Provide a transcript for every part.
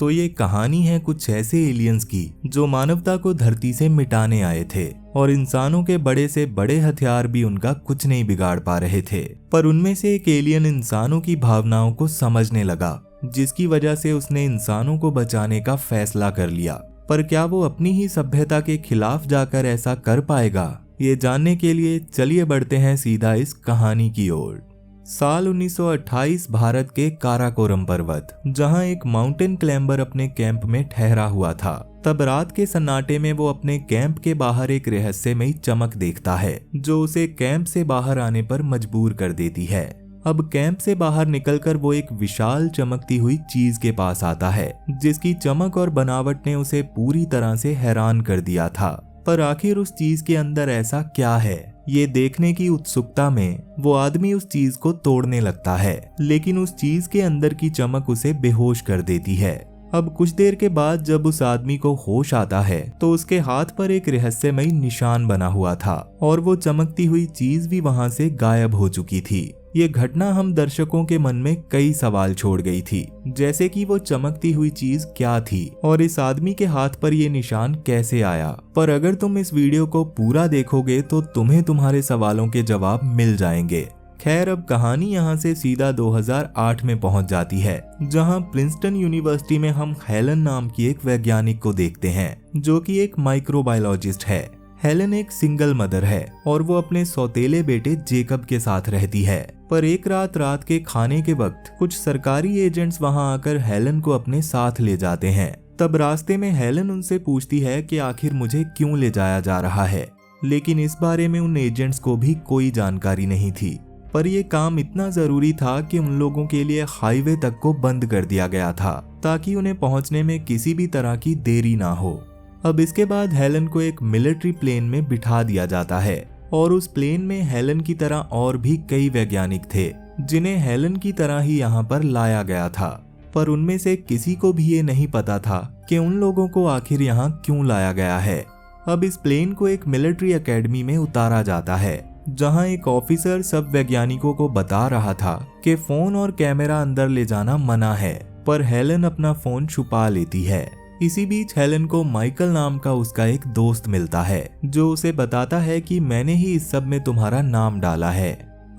दोस्तों, ये कहानी है कुछ ऐसे एलियंस की जो मानवता को धरती से मिटाने आए थे और इंसानों के बड़े से बड़े हथियार भी उनका कुछ नहीं बिगाड़ पा रहे थे। पर उनमें से एक एलियन इंसानों की भावनाओं को समझने लगा, जिसकी वजह से उसने इंसानों को बचाने का फैसला कर लिया। पर क्या वो अपनी ही सभ्यता के खिलाफ जाकर ऐसा कर पाएगा? ये जानने के लिए चलिए बढ़ते हैं सीधा इस कहानी की ओर। साल 1928 भारत के काराकोरम पर्वत, जहां एक माउंटेन क्लाइंबर अपने कैंप में ठहरा हुआ था। तब रात के सन्नाटे में वो अपने कैंप के बाहर एक रहस्यमयी चमक देखता है जो उसे कैंप से बाहर आने पर मजबूर कर देती है। अब कैंप से बाहर निकलकर वो एक विशाल चमकती हुई चीज के पास आता है, जिसकी चमक और बनावट ने उसे पूरी तरह से हैरान कर दिया था। पर आखिर उस चीज के अंदर ऐसा क्या है, ये देखने की उत्सुकता में वो आदमी उस चीज को तोड़ने लगता है, लेकिन उस चीज के अंदर की चमक उसे बेहोश कर देती है। अब कुछ देर के बाद जब उस आदमी को होश आता है तो उसके हाथ पर एक रहस्यमयी निशान बना हुआ था और वो चमकती हुई चीज भी वहां से गायब हो चुकी थी। ये घटना हम दर्शकों के मन में कई सवाल छोड़ गई थी, जैसे कि वो चमकती हुई चीज क्या थी और इस आदमी के हाथ पर ये निशान कैसे आया। पर अगर तुम इस वीडियो को पूरा देखोगे तो तुम्हें तुम्हारे सवालों के जवाब मिल जाएंगे। खैर, अब कहानी यहाँ से सीधा 2008 में पहुंच जाती है, जहां प्रिंसटन यूनिवर्सिटी में हम हेलन नाम की एक वैज्ञानिक को देखते हैं, जो कि एक माइक्रोबायोलॉजिस्ट है। हेलन एक सिंगल मदर है और वो अपने सौतेले बेटे जेकब के साथ रहती है। पर एक रात के खाने के वक्त कुछ सरकारी एजेंट्स वहां आकर हेलन को अपने साथ ले जाते हैं। तब रास्ते में हेलन उनसे पूछती है कि आखिर मुझे क्यों ले जाया जा रहा है, लेकिन इस बारे में उन एजेंट्स को भी कोई जानकारी नहीं थी। पर यह काम इतना जरूरी था कि उन लोगों के लिए हाईवे तक को बंद कर दिया गया था, ताकि उन्हें पहुंचने में किसी भी तरह की देरी ना हो। अब इसके बाद हेलन को एक मिलिट्री प्लेन में बिठा दिया जाता है और उस प्लेन में हेलन की तरह और भी कई वैज्ञानिक थे, जिन्हें हेलन की तरह ही यहाँ पर लाया गया था। पर उनमें से किसी को भी ये नहीं पता था कि उन लोगों को आखिर यहाँ क्यों लाया गया है। अब इस प्लेन को एक मिलिट्री एकेडमी में उतारा जाता है, जहाँ एक ऑफिसर सब वैज्ञानिकों को बता रहा था कि फोन और कैमरा अंदर ले जाना मना है। पर हेलन अपना फोन छुपा लेती है। इसी बीच हेलन को माइकल नाम का उसका एक दोस्त मिलता है, जो उसे बताता है कि मैंने ही इस सब में तुम्हारा नाम डाला है।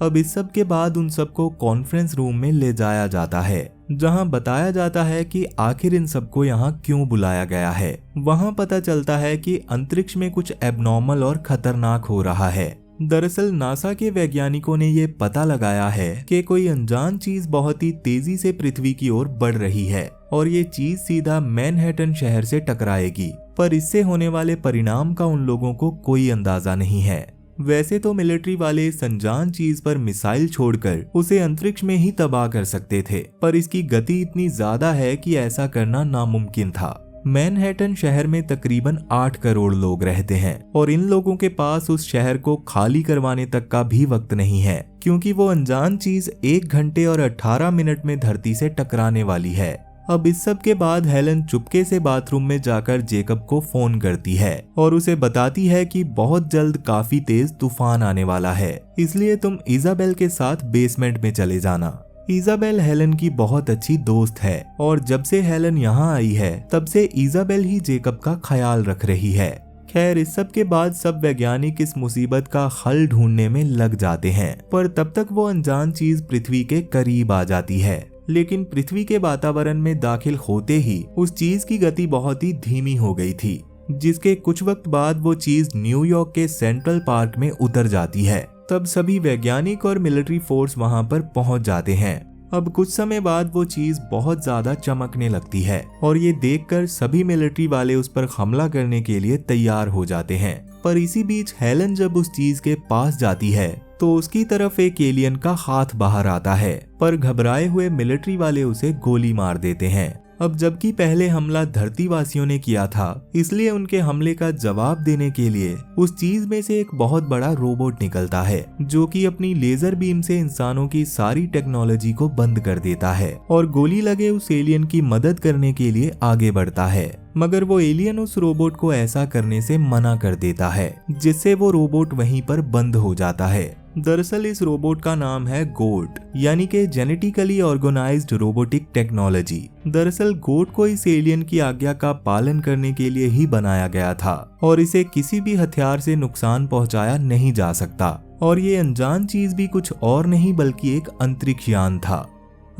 अब इस सब के बाद उन सबको कॉन्फ्रेंस रूम में ले जाया जाता है, जहां बताया जाता है कि आखिर इन सबको यहाँ क्यों बुलाया गया है। वहां पता चलता है कि अंतरिक्ष में कुछ एबनॉर्मल और खतरनाक हो रहा है। दरअसल नासा के वैज्ञानिकों ने ये पता लगाया है कि कोई अनजान चीज बहुत ही तेजी से पृथ्वी की ओर बढ़ रही है और ये चीज सीधा मैनहट्टन शहर से टकराएगी। पर इससे होने वाले परिणाम का उन लोगों को कोई अंदाजा नहीं है। वैसे तो मिलिट्री वाले इस अनजान चीज पर मिसाइल छोड़कर उसे अंतरिक्ष में ही तबाह कर सकते थे, पर इसकी गति इतनी ज्यादा है कि ऐसा करना नामुमकिन था। मैनहट्टन शहर में तकरीबन 8 करोड़ लोग रहते हैं और इन लोगों के पास उस शहर को खाली करवाने तक का भी वक्त नहीं है, क्योंकि वो अनजान चीज 1 घंटे और 18 मिनट में धरती से टकराने वाली है। अब इस सब के बाद हेलन चुपके से बाथरूम में जाकर जेकब को फोन करती है और उसे बताती है कि बहुत जल्द काफी तेज तूफान आने वाला है, इसलिए तुम इजाबेल के साथ बेसमेंट में चले जाना। इजाबेल हेलन की बहुत अच्छी दोस्त है और जब से हेलन यहाँ आई है तब से इजाबेल ही जेकब का ख्याल रख रही है। खैर, इस सब के बाद सब वैज्ञानिक इस मुसीबत का हल ढूंढने में लग जाते हैं, पर तब तक वो अनजान चीज पृथ्वी के करीब आ जाती है। लेकिन पृथ्वी के वातावरण में दाखिल होते ही उस चीज की गति बहुत ही धीमी हो गई थी, जिसके कुछ वक्त बाद वो चीज न्यूयॉर्क के सेंट्रल पार्क में उतर जाती है। तब सभी वैज्ञानिक और मिलिट्री फोर्स वहां पर पहुंच जाते हैं। अब कुछ समय बाद वो चीज बहुत ज्यादा चमकने लगती है और ये देखकर सभी मिलिट्री वाले उस पर हमला करने के लिए तैयार हो जाते हैं। पर इसी बीच हेलन जब उस चीज के पास जाती है तो उसकी तरफ एक एलियन का हाथ बाहर आता है, पर घबराए हुए मिलिट्री वाले उसे गोली मार देते हैं। अब जबकि पहले हमला धरतीवासियों ने किया था, इसलिए उनके हमले का जवाब देने के लिए उस चीज में से एक बहुत बड़ा रोबोट निकलता है, जो कि अपनी लेजर बीम से इंसानों की सारी टेक्नोलॉजी को बंद कर देता है और गोली लगे उस एलियन की मदद करने के लिए आगे बढ़ता है। मगर वो एलियन उस रोबोट को ऐसा करने से मना कर देता है, जिससे वो रोबोट वहीं पर बंद हो जाता है। दरअसल इस रोबोट का नाम है गोट, यानी कि जेनेटिकली ऑर्गेनाइज्ड रोबोटिक टेक्नोलॉजी। दरअसल गोट को इस एलियन की आज्ञा का पालन करने के लिए ही बनाया गया था और इसे किसी भी हथियार से नुकसान पहुंचाया नहीं जा सकता। और ये अनजान चीज भी कुछ और नहीं बल्कि एक अंतरिक्ष यान था।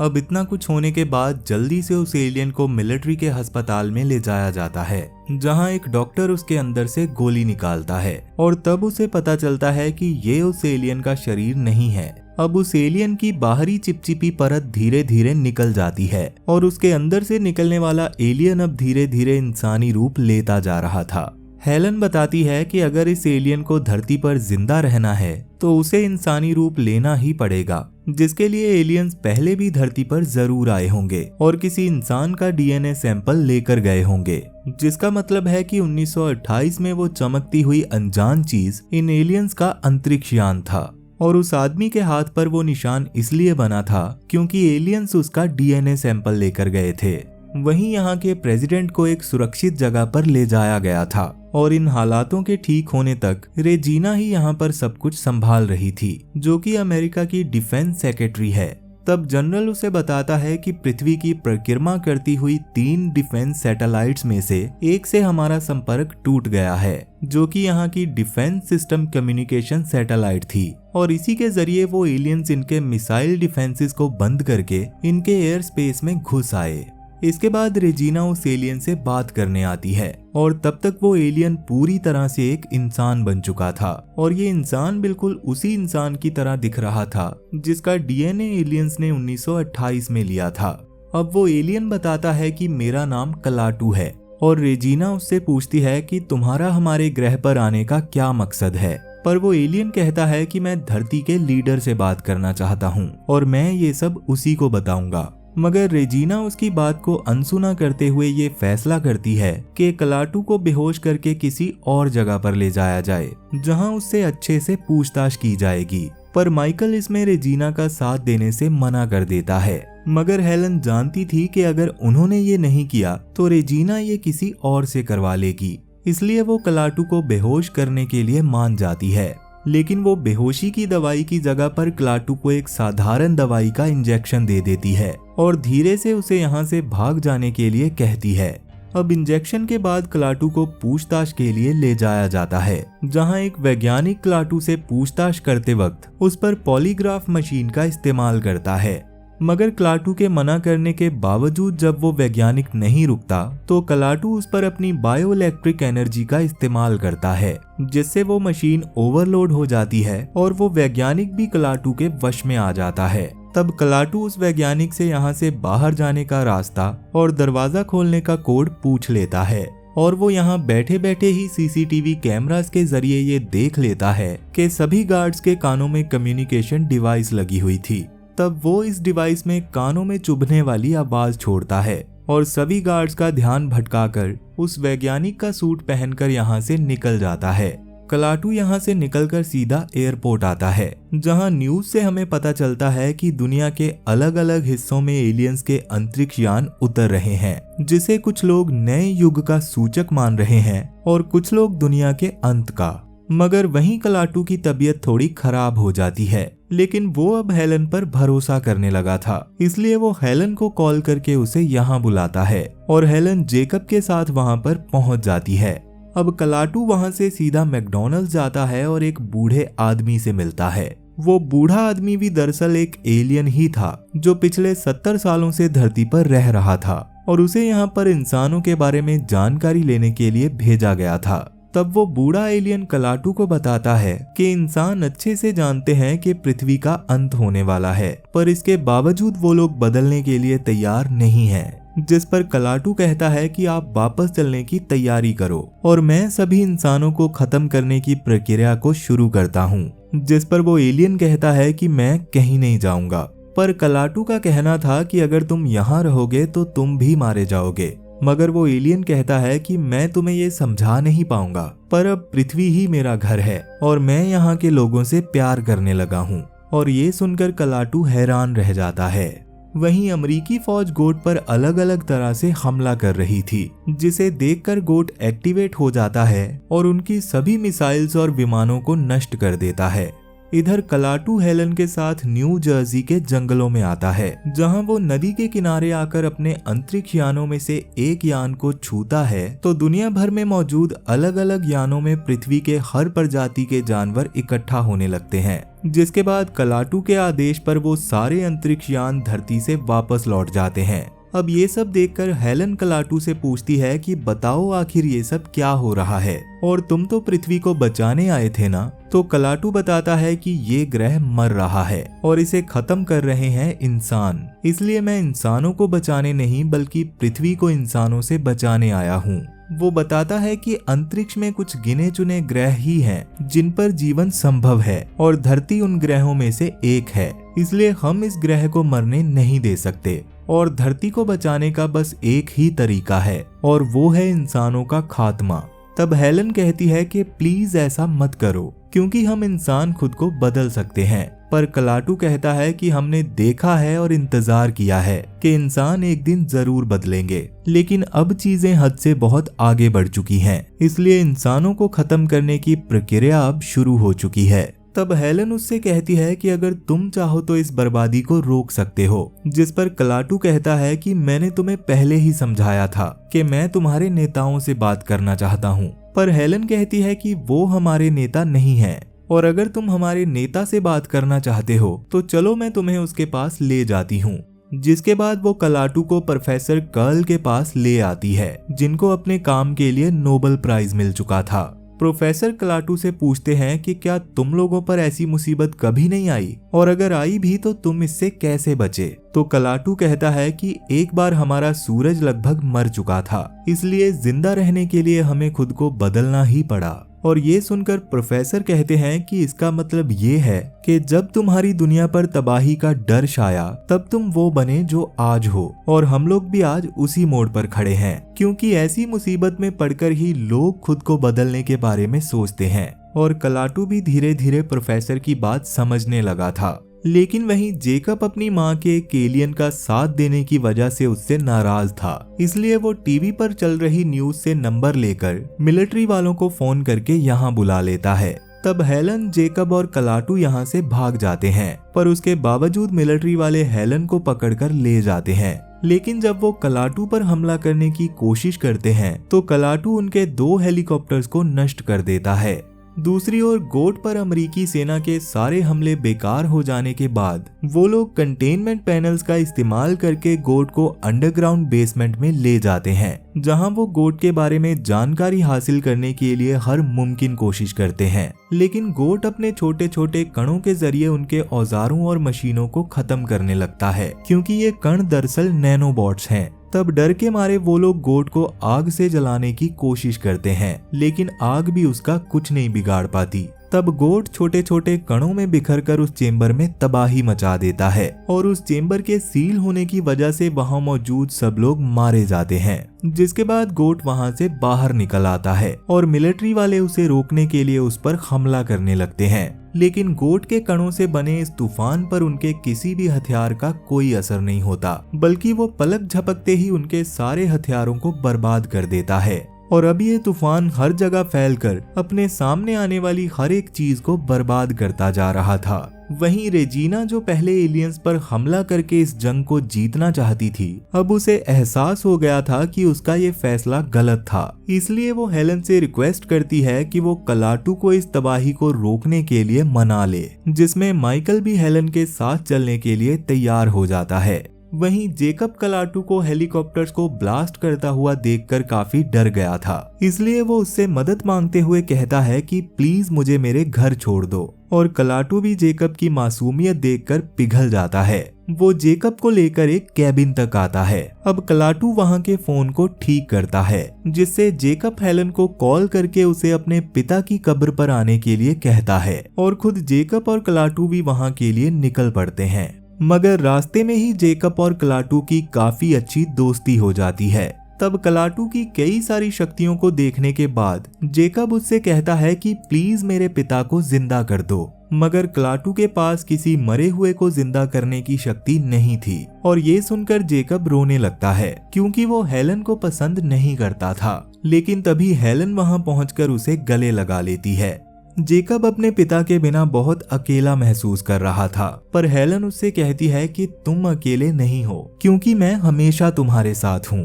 अब इतना कुछ होने के बाद जल्दी से उस एलियन को मिलिट्री के अस्पताल में ले जाया जाता है, जहां एक डॉक्टर उसके अंदर से गोली निकालता है और तब उसे पता चलता है कि ये उस एलियन का शरीर नहीं है। अब उस एलियन की बाहरी चिपचिपी परत धीरे धीरे निकल जाती है और उसके अंदर से निकलने वाला एलियन अब धीरे धीरे इंसानी रूप लेता जा रहा था। हेलन बताती है कि अगर इस एलियन को धरती पर जिंदा रहना है तो उसे इंसानी रूप लेना ही पड़ेगा, जिसके लिए एलियंस पहले भी धरती पर जरूर आए होंगे और किसी इंसान का डीएनए सैंपल लेकर गए होंगे, जिसका मतलब है कि 1928 में वो चमकती हुई अनजान चीज इन एलियंस का अंतरिक्ष यान था। और उस आदमी के हाथ पर वो निशान इसलिए बना था क्योंकि एलियंस उसका डीएनए सैंपल लेकर गए थे। वहीं यहाँ के प्रेसिडेंट को एक सुरक्षित जगह पर ले जाया गया था और इन हालातों के ठीक होने तक रेजिना ही यहाँ पर सब कुछ संभाल रही थी, जो कि अमेरिका की डिफेंस सेक्रेटरी है। तब जनरल उसे बताता है कि पृथ्वी की परिक्रमा करती हुई 3 डिफेंस सैटेलाइट्स में से एक से हमारा संपर्क टूट गया है, जो कि यहाँ की डिफेंस सिस्टम कम्युनिकेशन सैटेलाइट थी और इसी के जरिए वो एलियंस इनके मिसाइल डिफेंसेस को बंद करके इनके एयर स्पेस में घुस आए। इसके बाद रेजिना उस एलियन से बात करने आती है और तब तक वो एलियन पूरी तरह से एक इंसान बन चुका था और ये इंसान बिल्कुल उसी इंसान की तरह दिख रहा था जिसका डीएनए एलियंस ने 1928 में लिया था। अब वो एलियन बताता है कि मेरा नाम कलाटू है और रेजिना उससे पूछती है कि तुम्हारा हमारे ग्रह पर आने का क्या मकसद है, पर वो एलियन कहता है कि मैं धरती के लीडर से बात करना चाहता हूँ और मैं ये सब उसी को बताऊंगा। मगर रेजिना उसकी बात को अनसुना करते हुए ये फैसला करती है कि कलाटू को बेहोश करके किसी और जगह पर ले जाया जाए जहां उससे अच्छे से पूछताछ की जाएगी। पर माइकल इसमें रेजिना का साथ देने से मना कर देता है। मगर हेलन जानती थी कि अगर उन्होंने ये नहीं किया तो रेजिना ये किसी और से करवा लेगी, इसलिए वो कलाटू को बेहोश करने के लिए मान जाती है। लेकिन वो बेहोशी की दवाई की जगह पर कलाटू को एक साधारण दवाई का इंजेक्शन दे देती है और धीरे से उसे यहाँ से भाग जाने के लिए कहती है। अब इंजेक्शन के बाद कलाटू को पूछताछ के लिए ले जाया जाता है, जहाँ एक वैज्ञानिक कलाटू से पूछताछ करते वक्त उस पर पॉलीग्राफ मशीन का इस्तेमाल करता है। मगर कलाटू के मना करने के बावजूद जब वो वैज्ञानिक नहीं रुकता तो कलाटू उस पर अपनी बायोइलेक्ट्रिक एनर्जी का इस्तेमाल करता है, जिससे वो मशीन ओवरलोड हो जाती है और वो वैज्ञानिक भी कलाटू के वश में आ जाता है। तब कलाटू उस वैज्ञानिक से यहाँ से बाहर जाने का रास्ता और दरवाजा खोलने का कोड पूछ लेता है और वो यहाँ बैठे बैठे ही सीसीटीवी कैमरास के जरिए ये देख लेता है कि सभी गार्ड्स के कानों में कम्युनिकेशन डिवाइस लगी हुई थी। तब वो इस डिवाइस में कानों में चुभने वाली आवाज छोड़ता है और सभी गार्ड्स का ध्यान भटकाकर उस वैज्ञानिक का सूट पहनकर यहाँ से निकल जाता है। कलाटू यहाँ से निकलकर सीधा एयरपोर्ट आता है, जहाँ न्यूज से हमें पता चलता है कि दुनिया के अलग अलग हिस्सों में एलियंस के अंतरिक्ष यान उतर रहे हैं, जिसे कुछ लोग नए युग का सूचक मान रहे हैं और कुछ लोग दुनिया के अंत का। मगर वहीं कलाटू की तबीयत थोड़ी खराब हो जाती है, लेकिन वो अब हेलन पर भरोसा करने लगा था, इसलिए वो हेलन को कॉल करके उसे यहाँ बुलाता है और हेलन जेकब के साथ वहाँ पर पहुँच जाती है। अब कलाटू वहाँ से सीधा मैकडॉनल्ड्स जाता है और एक बूढ़े आदमी से मिलता है। वो बूढ़ा आदमी भी दरअसल एक एलियन ही था जो पिछले 70 सालों से धरती पर रह रहा था और उसे यहाँ पर इंसानों के बारे में जानकारी लेने के लिए भेजा गया था। तब वो बूढ़ा एलियन कलाटू को बताता है कि इंसान अच्छे से जानते हैं कि पृथ्वी का अंत होने वाला है, पर इसके बावजूद वो लोग बदलने के लिए तैयार नहीं हैं। जिस पर कलाटू कहता है कि आप वापस चलने की तैयारी करो और मैं सभी इंसानों को खत्म करने की प्रक्रिया को शुरू करता हूँ। जिस पर वो एलियन कहता है कि मैं कहीं नहीं जाऊंगा, पर कलाटू का कहना था कि अगर तुम यहाँ रहोगे तो तुम भी मारे जाओगे। मगर वो एलियन कहता है कि मैं तुम्हें ये समझा नहीं पाऊंगा, पर अब पृथ्वी ही मेरा घर है और मैं यहाँ के लोगों से प्यार करने लगा हूँ। और ये सुनकर कलाटू हैरान रह जाता है। वहीं अमेरिकी फौज गोट पर अलग अलग तरह से हमला कर रही थी, जिसे देखकर गोट एक्टिवेट हो जाता है और उनकी सभी मिसाइल्स और विमानों को नष्ट कर देता है। इधर कलाटू हेलन के साथ न्यू जर्सी के जंगलों में आता है, जहां वो नदी के किनारे आकर अपने अंतरिक्ष यानों में से एक यान को छूता है तो दुनिया भर में मौजूद अलग अलग यानों में पृथ्वी के हर प्रजाति के जानवर इकट्ठा होने लगते हैं, जिसके बाद कलाटू के आदेश पर वो सारे अंतरिक्ष यान धरती से वापस लौट जाते हैं। अब ये सब देखकर हेलन कलाटू से पूछती है कि बताओ आखिर ये सब क्या हो रहा है, और तुम तो पृथ्वी को बचाने आए थे ना। तो कलाटू बताता है कि ये ग्रह मर रहा है और इसे खत्म कर रहे हैं इंसान, इसलिए मैं इंसानों को बचाने नहीं बल्कि पृथ्वी को इंसानों से बचाने आया हूँ। वो बताता है कि अंतरिक्ष में कुछ गिने चुने ग्रह ही हैं जिन पर जीवन संभव है और धरती उन ग्रहों में से एक है, इसलिए हम इस ग्रह को मरने नहीं दे सकते और धरती को बचाने का बस एक ही तरीका है और वो है इंसानों का खात्मा। तब हेलन कहती है कि प्लीज ऐसा मत करो क्योंकि हम इंसान खुद को बदल सकते हैं, पर कलाटू कहता है कि हमने देखा है और इंतजार किया है कि इंसान एक दिन जरूर बदलेंगे, लेकिन अब चीजें हद से बहुत आगे बढ़ चुकी हैं, इसलिए इंसानों को खत्म करने की प्रक्रिया अब शुरू हो चुकी है। तब हेलन उससे कहती है कि अगर तुम चाहो तो इस बर्बादी को रोक सकते हो, जिस पर कलाटू कहता है कि मैंने तुम्हें पहले ही समझाया था कि मैं तुम्हारे नेताओं से बात करना चाहता हूँ, पर हेलन कहती है कि वो हमारे नेता नहीं है और अगर तुम हमारे नेता से बात करना चाहते हो तो चलो मैं तुम्हें उसके पास ले जाती हूँ। जिसके बाद वो कलाटू को प्रोफेसर कर्ल के पास ले आती है, जिनको अपने काम के लिए नोबेल प्राइज मिल चुका था। प्रोफेसर कलाटू से पूछते हैं कि क्या तुम लोगों पर ऐसी मुसीबत कभी नहीं आई और अगर आई भी तो तुम इससे कैसे बचे। तो कलाटू कहता है कि एक बार हमारा सूरज लगभग मर चुका था, इसलिए जिंदा रहने के लिए हमें खुद को बदलना ही पड़ा। और ये सुनकर प्रोफेसर कहते हैं कि इसका मतलब ये है कि जब तुम्हारी दुनिया पर तबाही का डर छाया तब तुम वो बने जो आज हो, और हम लोग भी आज उसी मोड़ पर खड़े हैं, क्योंकि ऐसी मुसीबत में पड़कर ही लोग खुद को बदलने के बारे में सोचते हैं। और कलाटू भी धीरे धीरे प्रोफेसर की बात समझने लगा था, लेकिन वहीं जेकब अपनी माँ के एक एलियन का साथ देने की वजह से उससे नाराज था, इसलिए वो टीवी पर चल रही न्यूज से नंबर लेकर मिलिट्री वालों को फोन करके यहाँ बुला लेता है। तब हेलन, जेकब और कलाटू यहाँ से भाग जाते हैं, पर उसके बावजूद मिलिट्री वाले हेलन को पकड़कर ले जाते हैं। लेकिन जब वो कलाटू पर हमला करने की कोशिश करते हैं तो कलाटू उनके 2 हेलीकॉप्टर्स को नष्ट कर देता है। दूसरी ओर गोट पर अमेरिकी सेना के सारे हमले बेकार हो जाने के बाद वो लोग कंटेनमेंट पैनल्स का इस्तेमाल करके गोट को अंडरग्राउंड बेसमेंट में ले जाते हैं, जहां वो गोट के बारे में जानकारी हासिल करने के लिए हर मुमकिन कोशिश करते हैं। लेकिन गोट अपने छोटे छोटे कणों के जरिए उनके औजारों और मशीनों को खत्म करने लगता है, क्योंकि ये कण दरअसल नैनोबॉट्स हैं। तब डर के मारे वो लोग गोट को आग से जलाने की कोशिश करते हैं, लेकिन आग भी उसका कुछ नहीं बिगाड़ पाती। तब गोट छोटे छोटे कणों में बिखरकर उस चेंबर में तबाही मचा देता है और उस चेंबर के सील होने की वजह से वहां मौजूद सब लोग मारे जाते हैं। जिसके बाद गोट वहां से बाहर निकल आता है और मिलिट्री वाले उसे रोकने के लिए उस पर हमला करने लगते हैं, लेकिन गोट के कणों से बने इस तूफान पर उनके किसी भी हथियार का कोई असर नहीं होता, बल्कि वो पलक झपकते ही उनके सारे हथियारों को बर्बाद कर देता है। और अब ये तूफान हर जगह फैलकर अपने सामने आने वाली हर एक चीज को बर्बाद करता जा रहा था। वहीं रेजिना, जो पहले एलियंस पर हमला करके इस जंग को जीतना चाहती थी, अब उसे एहसास हो गया था कि उसका ये फैसला गलत था। इसलिए वो हेलन से रिक्वेस्ट करती है कि वो कलाटू को इस तबाही को रोकने के लिए मना ले, जिसमें माइकल भी हेलन के साथ चलने के लिए तैयार हो जाता है। वहीं जेकब कलाटू को हेलीकॉप्टर्स को ब्लास्ट करता हुआ देखकर काफी डर गया था, इसलिए वो उससे मदद मांगते हुए कहता है कि प्लीज मुझे मेरे घर छोड़ दो। और कलाटू भी जेकब की मासूमियत देखकर पिघल जाता है। वो जेकब को लेकर एक कैबिन तक आता है। अब कलाटू वहां के फोन को ठीक करता है, जिससे जेकब हेलन को कॉल करके उसे अपने पिता की कब्र पर आने के लिए कहता है और खुद जेकब और कलाटू भी वहां के लिए निकल पड़ते हैं। मगर रास्ते में ही जेकब और कलाटू की काफी अच्छी दोस्ती हो जाती है। तब कलाटू की कई सारी शक्तियों को देखने के बाद जेकब उससे कहता है कि प्लीज मेरे पिता को जिंदा कर दो, मगर कलाटू के पास किसी मरे हुए को जिंदा करने की शक्ति नहीं थी। और ये सुनकर जेकब रोने लगता है, क्योंकि वो हेलन को पसंद नहीं करता था। लेकिन तभी हेलन वहां पहुंचकर उसे गले लगा लेती है। जेकब अपने पिता के बिना बहुत अकेला महसूस कर रहा था, पर हेलन उससे कहती है कि तुम अकेले नहीं हो क्योंकि मैं हमेशा तुम्हारे साथ हूँ।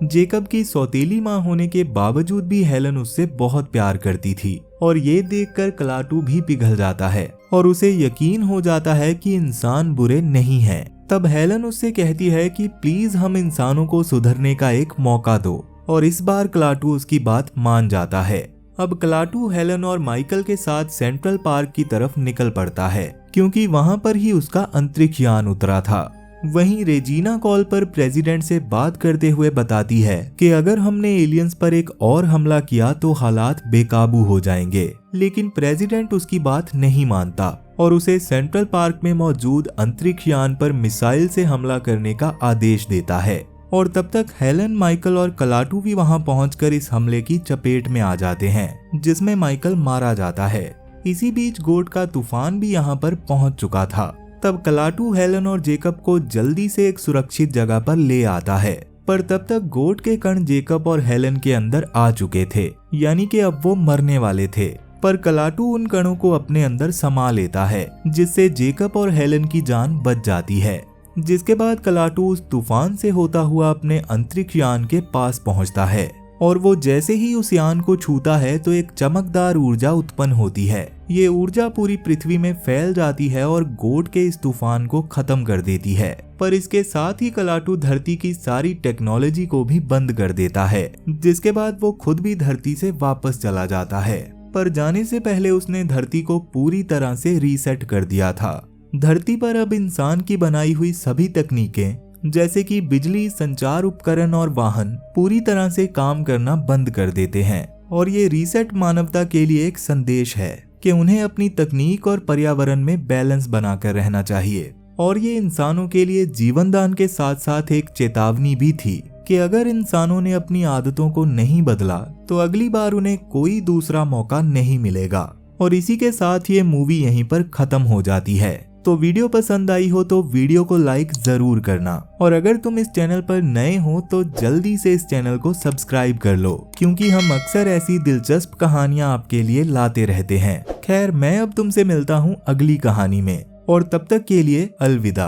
जेकब की सौतेली माँ होने के बावजूद भी हेलन उससे बहुत प्यार करती थी और ये देखकर क्लाटू भी पिघल जाता है और उसे यकीन हो जाता है कि इंसान बुरे नहीं हैं। तब हेलन उससे कहती है कि प्लीज हम इंसानों को सुधरने का एक मौका दो और इस बार क्लाटू उसकी बात मान जाता है। अब क्लाटू हेलन और माइकल के साथ सेंट्रल पार्क की तरफ निकल पड़ता है क्योंकि वहां पर ही उसका अंतरिक्ष यान उतरा था। वहीं रेजिना कॉल पर प्रेसिडेंट से बात करते हुए बताती है कि अगर हमने एलियंस पर एक और हमला किया तो हालात बेकाबू हो जाएंगे, लेकिन प्रेसिडेंट उसकी बात नहीं मानता और उसे सेंट्रल पार्क में मौजूद अंतरिक्ष यान पर मिसाइल से हमला करने का आदेश देता है। और तब तक हेलन, माइकल और क्लाटू भी वहां पहुंचकर इस हमले की चपेट में आ जाते हैं, जिसमें माइकल मारा जाता है। इसी बीच गोट का तूफान भी यहां पर पहुंच चुका था। तब क्लाटू हेलन और जेकब को जल्दी से एक सुरक्षित जगह पर ले आता है, पर तब तक गोट के कण जेकब और हेलन के अंदर आ चुके थे, यानी कि अब वो मरने वाले थे। पर क्लाटू उन कणों को अपने अंदर समा लेता है, जिससे जेकब और हेलन की जान बच जाती है। जिसके बाद क्लाटू उस तूफान से होता हुआ अपने अंतरिक्ष यान के पास पहुंचता है और वो जैसे ही उस यान को छूता है तो एक चमकदार ऊर्जा उत्पन्न होती है। ये ऊर्जा पूरी पृथ्वी में फैल जाती है और गोट के इस तूफान को खत्म कर देती है। पर इसके साथ ही क्लाटू धरती की सारी टेक्नोलॉजी को भी बंद कर देता है, जिसके बाद वो खुद भी धरती से वापस चला जाता है। पर जाने से पहले उसने धरती को पूरी तरह से रीसेट कर दिया था। धरती पर अब इंसान की बनाई हुई सभी तकनीकें जैसे कि बिजली, संचार उपकरण और वाहन पूरी तरह से काम करना बंद कर देते हैं। और ये रीसेट मानवता के लिए एक संदेश है कि उन्हें अपनी तकनीक और पर्यावरण में बैलेंस बनाकर रहना चाहिए। और ये इंसानों के लिए जीवनदान के साथ साथ एक चेतावनी भी थी कि अगर इंसानों ने अपनी आदतों को नहीं बदला तो अगली बार उन्हें कोई दूसरा मौका नहीं मिलेगा। और इसी के साथ ये मूवी यहीं पर खत्म हो जाती है। तो वीडियो पसंद आई हो तो वीडियो को लाइक जरूर करना, और अगर तुम इस चैनल पर नए हो तो जल्दी से इस चैनल को सब्सक्राइब कर लो, क्योंकि हम अक्सर ऐसी दिलचस्प कहानियां आपके लिए लाते रहते हैं। खैर, मैं अब तुमसे मिलता हूं अगली कहानी में, और तब तक के लिए अलविदा।